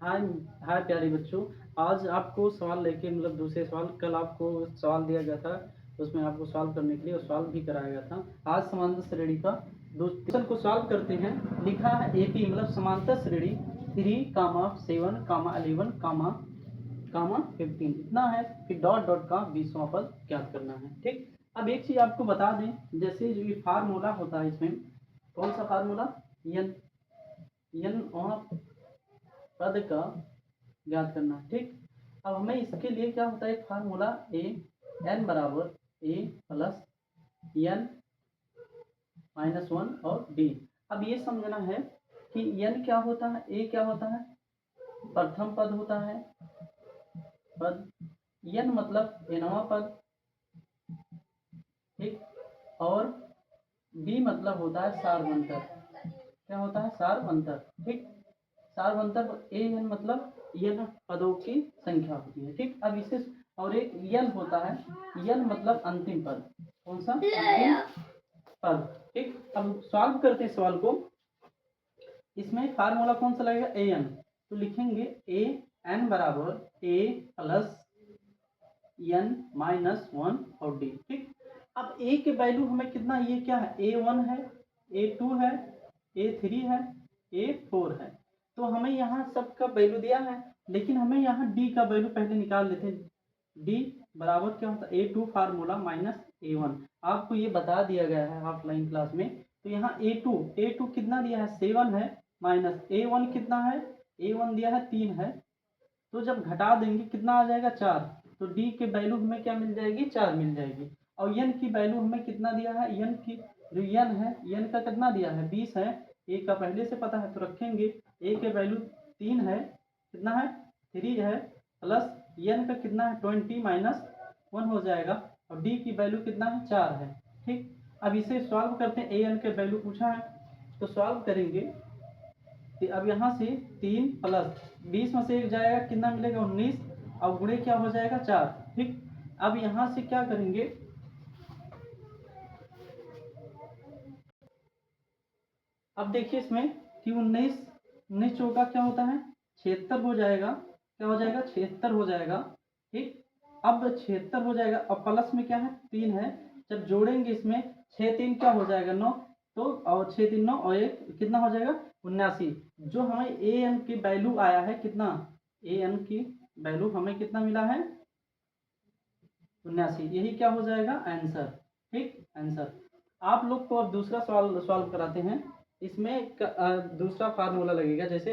हाय हाय प्यारे बच्चों। आज आपको सवाल लेके मतलब दूसरे सवाल, कल आपको सवाल दिया गया था, उसमें आपको सॉल्व करने के लिए और सॉल्व भी कराया गया था। आज समांतर श्रेणी का क्वेश्चन को सॉल्व करते हैं। लिखा है एपी मतलब समांतर श्रेणी 3, 7, 15 इतना है। फिर डॉट डॉट का 20वां पद ज्ञात करना है। ठीक, अब एक चीज आपको बता दें, जैसे जो ये फार्मूला होता है, इसमें कौन सा फार्मूला, एन एन पद का ज्ञात करना है। ठीक, अब हमें इसके लिए क्या होता है, फार्मूला ए एन बराबर ए प्लस एन माइनस वन और डी। अब ये समझना है कि एन क्या होता है, ए क्या होता है, प्रथम पद होता है पद, एन मतलब एनवा पद, ठीक, और डी मतलब होता है सार्वंतर। क्या होता है, सार्वंतर। ठीक, सार्वंतर ए एन मतलब यन पदों की संख्या होती है। ठीक, अब इसे और एक यल होता है, यल मतलब अंतिम पद। कौन सा, अंतिम पद। ठीक, अब सॉल्व करते हैं सवाल को। इसमें फार्मूला कौन सा लगेगा, ए एन, तो लिखेंगे ए एन बराबर ए प्लस एन माइनस वन और डी। ठीक, अब ए के वैल्यू हमें कितना, ये क्या है, ए वन है, ए टू है, ए थ्री है, ए फोर है। तो हमें यहाँ सबका वैल्यू दिया है, लेकिन हमें यहाँ डी का वैल्यू पहले निकाल लेते हैं। डी बराबर क्या होता है, a two formula minus a one. आपको ये बता दिया गया है ऑफलाइन क्लास में। तो यहाँ ए टू कितना दिया है, 7 है, माइनस ए वन कितना है, ए वन दिया है 3 है। तो जब घटा देंगे कितना आ जाएगा, 4। तो डी के वैल्यू हमें क्या मिल जाएगी, 4 मिल जाएगी। और एन की वैल्यू हमें कितना दिया है, एन की जो एन है, एन का कितना दिया है, 20 है। ए का पहले से पता है तो रखेंगे। ए के वैल्यू 3 है, कितना है, 3 है, प्लस एन का कितना है, 20 माइनस 1 हो जाएगा। और डी की वैल्यू कितना है, 4 है। ठीक, अब इसे सॉल्व करते हैं। ए एन के वैल्यू पूछा है तो सॉल्व करेंगे। तो अब यहाँ से 3 प्लस 20 में से एक जाएगा, कितना मिलेगा, 19, और गुणे क्या हो जाएगा, 4। ठीक, अब यहाँ से क्या करेंगे, अब देखिए इसमें कि 19 चौका क्या होता है, 76 हो जाएगा। क्या हो जाएगा, 76 हो जाएगा। ठीक, अब 76 हो जाएगा और प्लस में क्या है, 3 है। जब जोड़ेंगे इसमें 6 3 क्या हो जाएगा, 9। तो और 6 3 9 और एक कितना हो जाएगा, 79। जो हमें ए एन की वैल्यू आया है कितना, ए एन की वैल्यू हमें कितना मिला है, 79। यही क्या हो जाएगा, आंसर। ठीक, आंसर। आप लोग को अब दूसरा सवाल सॉल्व कराते हैं। इसमें दूसरा फार्मूला लगेगा, जैसे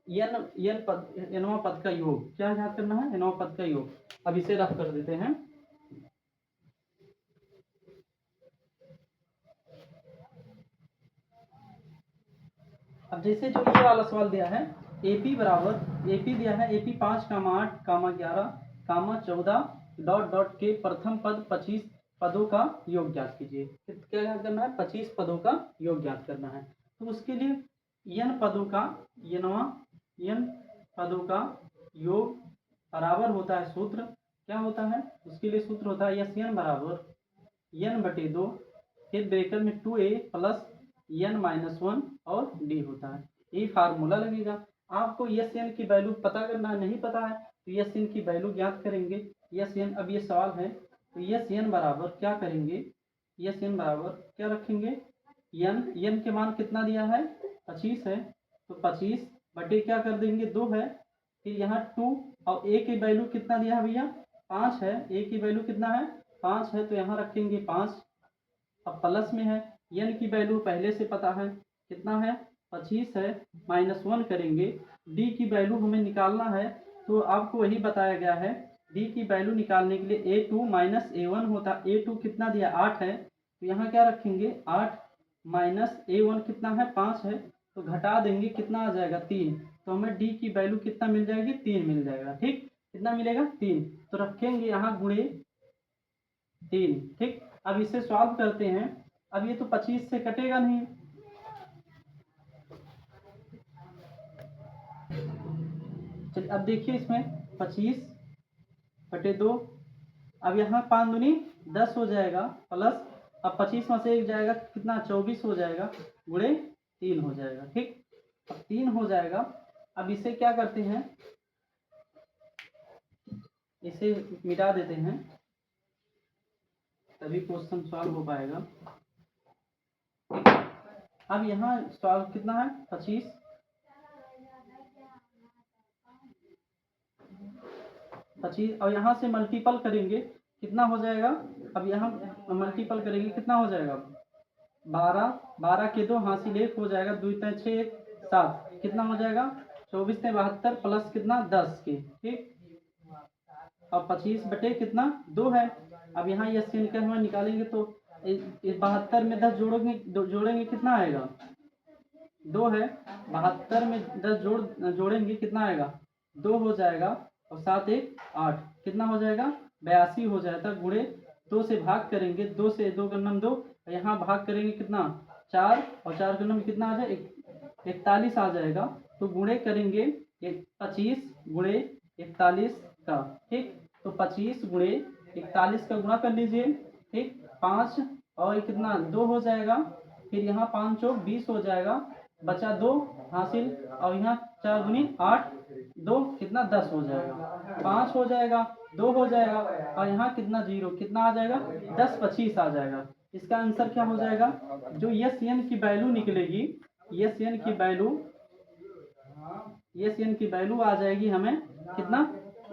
एन एन पद, एनवा पद का योग क्या याद करना है, एनवा पद का योग। अब इसे रफ कर देते हैं। अब जैसे जो ये वाला सवाल दिया है, एपी बराबर, एपी दिया है, एपी 5, 8, 11, 14, डॉट डॉट के प्रथम पद 25 पदों का योग ज्ञात कीजिए। क्या याद करना है, 25 पदों का योग ज्ञात करना है। तो उसके लिए एन पदों का, एन पदों का योग बराबर होता है, सूत्र क्या होता है, उसके लिए सूत्र होता है एस एन बराबर एन बटे 2, फिर ब्रेकर में 2a plus n minus one और डी होता है। ये फार्मूला लगेगा। आपको एस एन की वैल्यू पता करना है, नहीं पता है तो एस एन की वैल्यू ज्ञात करेंगे। एस एन, अब ये सवाल है तो एस एन बराबर क्या करेंगे, एस एन बराबर क्या रखेंगे, एन के मान कितना दिया है, 25 है। तो 25 बटे क्या कर देंगे, 2 है। फिर यहाँ 2 और ए की वैल्यू कितना दिया है भैया, 5 है। ए की वैल्यू कितना है, 5 है, तो यहाँ रखेंगे 5। अब प्लस में है, एन की वैल्यू पहले से पता है कितना है, 25 है, माइनस 1 करेंगे। डी की वैल्यू हमें निकालना है, तो आपको वही बताया गया है। डी की वैल्यू निकालने के लिए ए टू माइनस ए वन होता है। ए टू कितना दिया, 8 है, तो यहाँ क्या रखेंगे, 8 माइनस ए वन कितना है, 5 है, तो घटा देंगे कितना आ जाएगा, 3। तो हमें डी की वैल्यू कितना मिल जाएगी, 3 मिल जाएगा। ठीक, कितना मिलेगा, 3। तो रखेंगे यहाँ गुणे 3। ठीक, अब इसे सॉल्व करते हैं। अब ये तो 25 से कटेगा नहीं। चलिए अब देखिए इसमें 25 बटे 2। अब यहाँ 5 दूनी 10 हो जाएगा, प्लस अब 25 में से एक जाएगा, कितना, 24 हो जाएगा, गुणे 3 हो जाएगा। ठीक, अब 3 हो जाएगा। अब इसे क्या करते हैं, इसे मिटा देते हैं, तभी क्वेश्चन सॉल्व हो पाएगा। अब यहाँ सॉल्व कितना है 25, और यहाँ से मल्टीपल करेंगे कितना हो जाएगा। अब यहाँ मल्टीपल करेंगे कितना हो जाएगा 12, 12 के 2 हासिल 1 हो जाएगा, 2 3 6 7 कितना हो जाएगा 24 से 72 प्लस कितना 10 के, ठीक। अब 25 बटे कितना 2 है। अब यहाँ ये सीन के हम निकालेंगे तो 72 में 10 जोड़ेंगे कितना आएगा 2 है। 72 में 10 जोड़ेंगे कितना आएगा 2 हो जाएगा, और 7 1 8 कितना हो जाएगा 82 हो जाता है। गुणे 2 से भाग करेंगे, 2 से 2 का नम 2, यहाँ भाग करेंगे कितना 4, और 4 का नम कितना आ जाए 41 आ जाएगा। तो गुणे करेंगे 25 गुणे 41 का, ठीक। तो 25 गुणे 41 का गुणा कर लीजिए, ठीक। 5 और कितना 2 हो जाएगा, फिर यहाँ 5 चौक 20 हो जाएगा, बचा 2 हासिल, और यहाँ 4 गुनी 8 2 कितना 10 हो जाएगा, 5 हो जाएगा, 2 हो जाएगा, और यहाँ कितना 0 कितना आ जाएगा 10 25 आ जाएगा। इसका आंसर क्या हो जाएगा, जो यस एन की वैल्यू निकलेगी, यस एन की वैल्यू आ जाएगी हमें कितना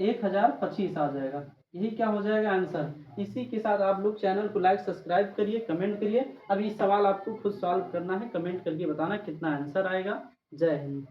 1025 आ जाएगा। यही क्या हो जाएगा आंसर। इसी के साथ आप लोग चैनल को लाइक सब्सक्राइब करिए, कमेंट करिए। अब ये सवाल आपको खुद सॉल्व करना है, कमेंट करके बताना कितना आंसर आएगा। जय हिंद।